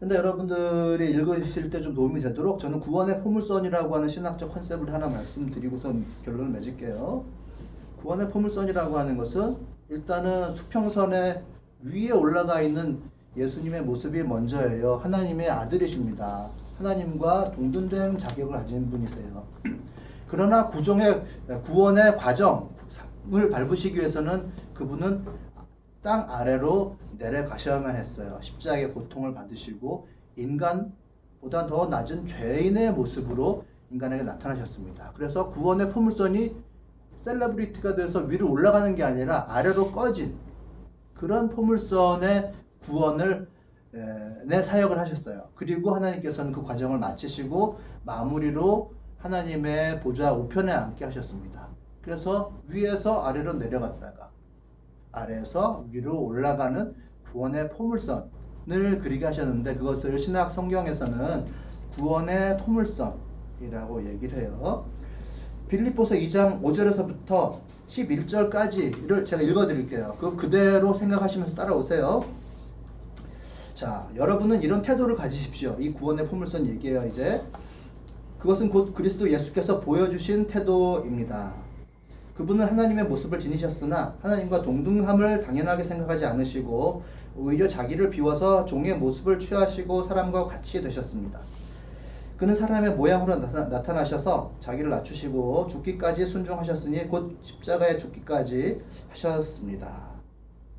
근데 여러분들이 읽으실 때 좀 도움이 되도록 저는 구원의 포물선이라고 하는 신학적 컨셉을 하나 말씀드리고서 결론을 맺을게요. 구원의 포물선이라고 하는 것은 일단은 수평선의 위에 올라가 있는 예수님의 모습이 먼저예요. 하나님의 아들이십니다. 하나님과 동등된 자격을 가진 분이세요. 그러나 구원의 과정을 밟으시기 위해서는 그분은 땅 아래로 내려가셔야만 했어요. 십자가의 고통을 받으시고 인간보다 더 낮은 죄인의 모습으로 인간에게 나타나셨습니다. 그래서 구원의 포물선이 셀러브리티가 돼서 위로 올라가는 게 아니라 아래로 꺼진 그런 포물선의 구원을 내 사역을 하셨어요. 그리고 하나님께서는 그 과정을 마치시고 마무리로 하나님의 보좌 우편에 앉게 하셨습니다. 그래서 위에서 아래로 내려갔다가 아래에서 위로 올라가는 구원의 포물선을 그리게 하셨는데 그것을 신학 성경에서는 구원의 포물선이라고 얘기를 해요. 빌립보서 2장 5절에서부터 11절까지를 제가 읽어드릴게요. 그대로 생각하시면서 따라오세요. 자, 여러분은 이런 태도를 가지십시오. 이 구원의 포물선 얘기해요, 이제. 그것은 곧 그리스도 예수께서 보여주신 태도입니다. 그분은 하나님의 모습을 지니셨으나 하나님과 동등함을 당연하게 생각하지 않으시고 오히려 자기를 비워서 종의 모습을 취하시고 사람과 같이 되셨습니다. 그는 사람의 모양으로 나타나셔서 자기를 낮추시고 죽기까지 순종하셨으니 곧 십자가에 죽기까지 하셨습니다.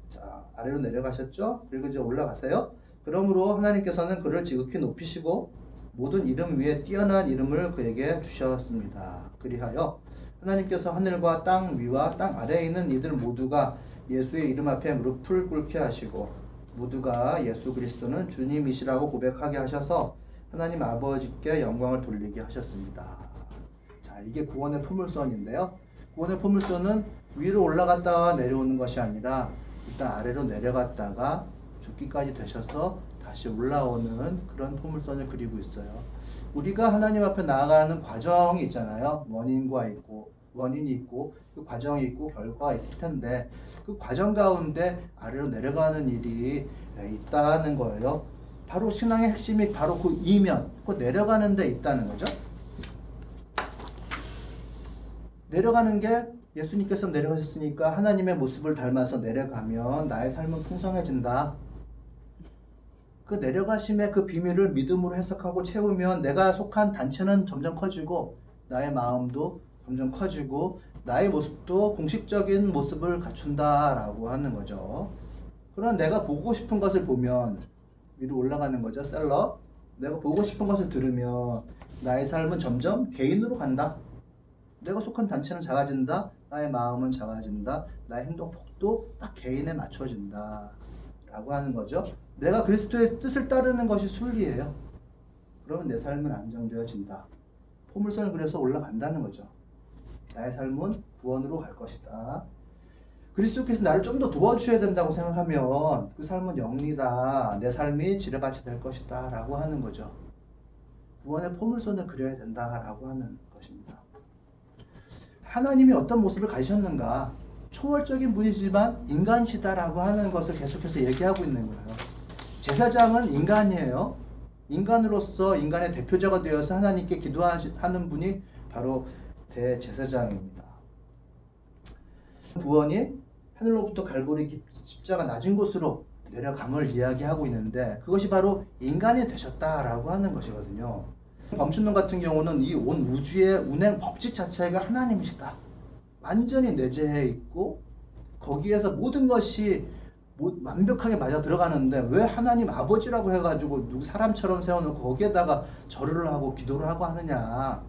자, 아래로 내려가셨죠? 그리고 이제 올라가세요. 그러므로 하나님께서는 그를 지극히 높이시고 모든 이름 위에 뛰어난 이름을 그에게 주셨습니다. 그리하여 하나님께서 하늘과 땅 위와 땅 아래에 있는 이들 모두가 예수의 이름 앞에 무릎을 꿇게 하시고 모두가 예수 그리스도는 주님이시라고 고백하게 하셔서 하나님 아버지께 영광을 돌리게 하셨습니다. 자, 이게 구원의 포물선인데요. 구원의 포물선은 위로 올라갔다가 내려오는 것이 아니라 일단 아래로 내려갔다가 죽기까지 되셔서 다시 올라오는 그런 포물선을 그리고 있어요. 우리가 하나님 앞에 나아가는 과정이 있잖아요. 원인이 있고 그 과정이 있고 결과가 있을 텐데 그 과정 가운데 아래로 내려가는 일이 있다는 거예요. 바로 신앙의 핵심이 바로 그 이면, 그 내려가는 데 있다는 거죠. 내려가는 게 예수님께서 내려가셨으니까 하나님의 모습을 닮아서 내려가면 나의 삶은 풍성해진다. 그 내려가심의 그 비밀을 믿음으로 해석하고 채우면 내가 속한 단체는 점점 커지고 나의 마음도 점점 커지고 나의 모습도 공식적인 모습을 갖춘다라고 하는 거죠. 그럼 내가 보고 싶은 것을 보면 위로 올라가는 거죠. 셀럽. 내가 보고 싶은 것을 들으면 나의 삶은 점점 개인으로 간다. 내가 속한 단체는 작아진다. 나의 마음은 작아진다. 나의 행동 폭도 딱 개인에 맞춰진다. 라고 하는 거죠. 내가 그리스도의 뜻을 따르는 것이 순리예요. 그러면 내 삶은 안정되어진다. 포물선을 그려서 올라간다는 거죠. 나의 삶은 구원으로 갈 것이다. 그리스도께서 나를 좀 더 도와주셔야 된다고 생각하면 그 삶은 영리다. 내 삶이 지뢰밭이 될 것이다. 라고 하는 거죠. 구원의 포물선을 그려야 된다라고 하는 것입니다. 하나님이 어떤 모습을 가지셨는가? 초월적인 분이지만 인간이시다라고 하는 것을 계속해서 얘기하고 있는 거예요. 제사장은 인간이에요. 인간으로서 인간의 대표자가 되어서 하나님께 기도하는 분이 바로 대제사장입니다. 구원이 하늘로부터 갈보리 십자가 낮은 곳으로 내려감을 이야기하고 있는데 그것이 바로 인간이 되셨다라고 하는 것이거든요. 범춘론 같은 경우는 이 온 우주의 운행 법칙 자체가 하나님이시다. 완전히 내재해 있고 거기에서 모든 것이 완벽하게 맞아 들어가는데 왜 하나님 아버지라고 해가지고 누구 사람처럼 세워놓고 거기에다가 절을 하고 기도를 하고 하느냐.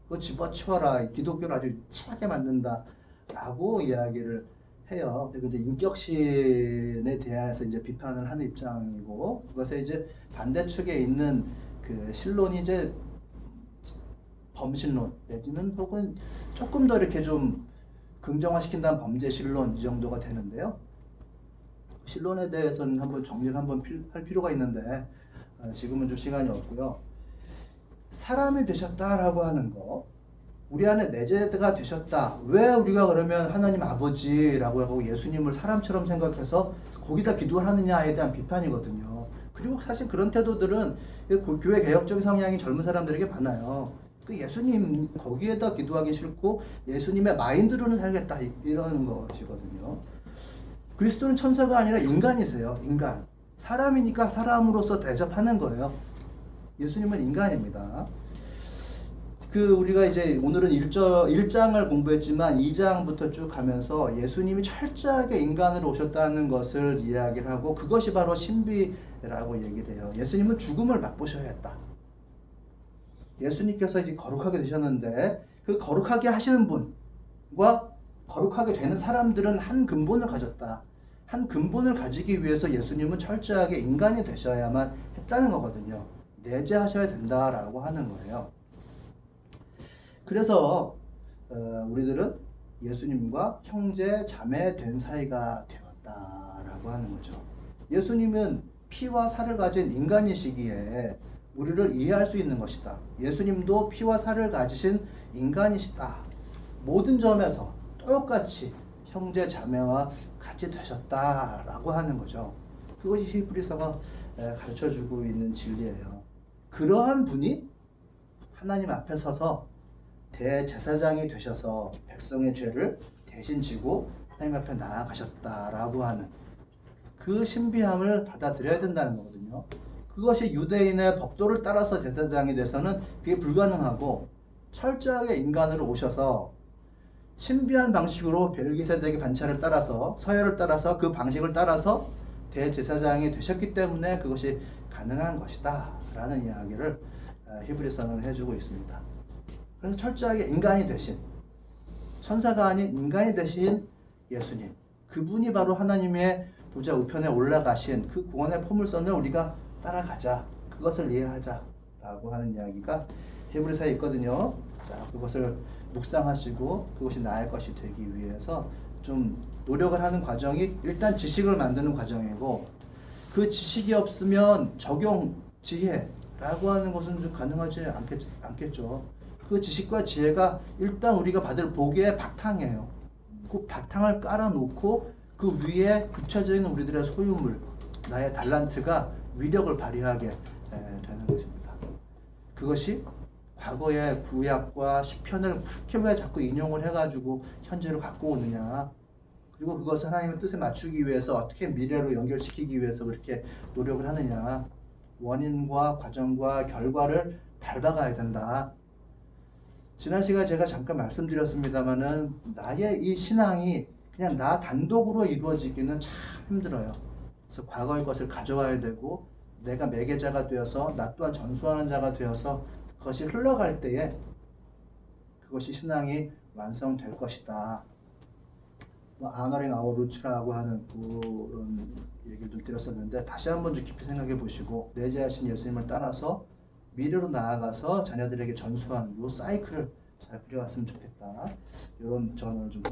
그거 집어치워라. 기독교를 아주 치하게 만든다. 라고 이야기를 해요. 그리고 이제 인격신에 대해서 이제 비판을 하는 입장이고, 그것에 이제 반대측에 있는 그 신론이 이제 범신론, 내지는 혹은 조금 더 이렇게 좀 긍정화시킨다는 범죄신론 이 정도가 되는데요. 신론에 대해서는 한번 정리를 한번 할 필요가 있는데, 지금은 좀 시간이 없고요. 사람이 되셨다라고 하는 거, 우리 안에 내재가 되셨다. 왜 우리가 그러면 하나님 아버지라고 하고 예수님을 사람처럼 생각해서 거기다 기도를 하느냐에 대한 비판이거든요. 그리고 사실 그런 태도들은 교회 개혁적인 성향이 젊은 사람들에게 많아요. 그 예수님 거기에다 기도하기 싫고 예수님의 마인드로는 살겠다 이런 것이거든요. 그리스도는 천사가 아니라 인간이세요. 인간. 사람이니까 사람으로서 대접하는 거예요. 예수님은 인간입니다. 우리가 이제 오늘은 1장을 공부했지만 2장부터 쭉 가면서 예수님이 철저하게 인간으로 오셨다는 것을 이야기를 하고 그것이 바로 신비라고 얘기를 해요. 예수님은 죽음을 맛보셔야 했다. 예수님께서 이제 거룩하게 되셨는데 그 거룩하게 하시는 분과 거룩하게 되는 사람들은 한 근본을 가졌다. 한 근본을 가지기 위해서 예수님은 철저하게 인간이 되셔야만 했다는 거거든요. 내재하셔야 된다라고 하는 거예요. 그래서 우리들은 예수님과 형제, 자매 된 사이가 되었다라고 하는 거죠. 예수님은 피와 살을 가진 인간이시기에 우리를 이해할 수 있는 것이다. 예수님도 피와 살을 가지신 인간이시다. 모든 점에서 똑같이 형제, 자매와 같이 되셨다라고 하는 거죠. 그것이 히브리서가 가르쳐주고 있는 진리예요. 그러한 분이 하나님 앞에 서서 대제사장이 되셔서 백성의 죄를 대신 지고 하나님 앞에 나아가셨다라고 하는 그 신비함을 받아들여야 된다는 거거든요. 그것이 유대인의 법도를 따라서 제사장이 돼서는 그게 불가능하고 철저하게 인간으로 오셔서 신비한 방식으로 멜기세덱의 반차를 따라서 서열을 따라서 그 방식을 따라서 대제사장이 되셨기 때문에 그것이 가능한 것이다 라는 이야기를 히브리서는 해주고 있습니다. 그래서 철저하게 인간이 되신 천사가 아닌 인간이 되신 예수님, 그분이 바로 하나님의 보좌 우편에 올라가신 그 구원의 포물선을 우리가 따라가자, 그것을 이해하자 라고 하는 이야기가 히브리서에 있거든요. 자, 그것을 묵상하시고 그것이 나의 것이 되기 위해서 좀 노력을 하는 과정이 일단 지식을 만드는 과정이고, 그 지식이 없으면 적용 지혜라고 하는 것은 좀 가능하지 않겠죠. 그 지식과 지혜가 일단 우리가 받을 복의 바탕이에요. 그 바탕을 깔아놓고 그 위에 구체적인 우리들의 소유물, 나의 달란트가 위력을 발휘하게 되는 것입니다. 그것이 과거의 구약과 시편을 그렇게 왜 자꾸 인용을 해가지고 현재로 갖고 오느냐, 그리고 그것을 하나님의 뜻에 맞추기 위해서 어떻게 미래로 연결시키기 위해서 그렇게 노력을 하느냐, 원인과 과정과 결과를 밟아가야 된다. 지난 시간에 제가 잠깐 말씀드렸습니다만은 나의 이 신앙이 그냥 나 단독으로 이루어지기는 참 힘들어요. 그래서 과거의 것을 가져와야 되고 내가 매개자가 되어서 나 또한 전수하는 자가 되어서 그것이 흘러갈 때에 그것이 신앙이 완성될 것이다. 아너링 아워 루츠라고 하는 그런 얘기를 좀 드렸었는데 다시 한번 좀 깊이 생각해 보시고 내재하신 예수님을 따라서 미래로 나아가서 자녀들에게 전수하는 이 사이클을 잘 그려왔으면 좋겠다. 이런 전언을 좀